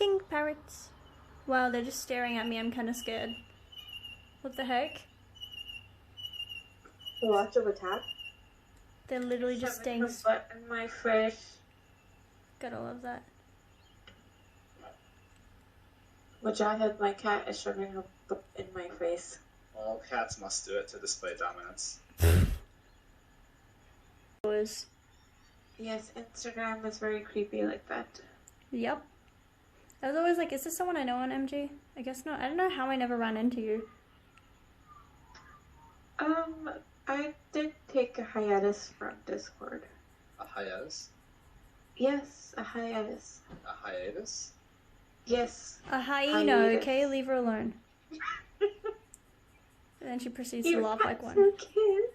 pink parrots. Wow, they're just staring at me. I'm kind of scared. What the heck? Lots of attack. They're literally just staying. Her butt in my face. Gotta love that. Mujahid, my cat, is shoving her butt in my face. All cats must do it to display dominance. Yes, Instagram is very creepy like that. Yep. I was always like, is this someone I know on MG? I guess not. I don't know how I never ran into you. I did take a hiatus from Discord. A hiatus? Yes, a hiatus. A hiatus? Yes. A hyena, hiatus. okay? Leave her alone. And then she proceeds to laugh like one. So cute.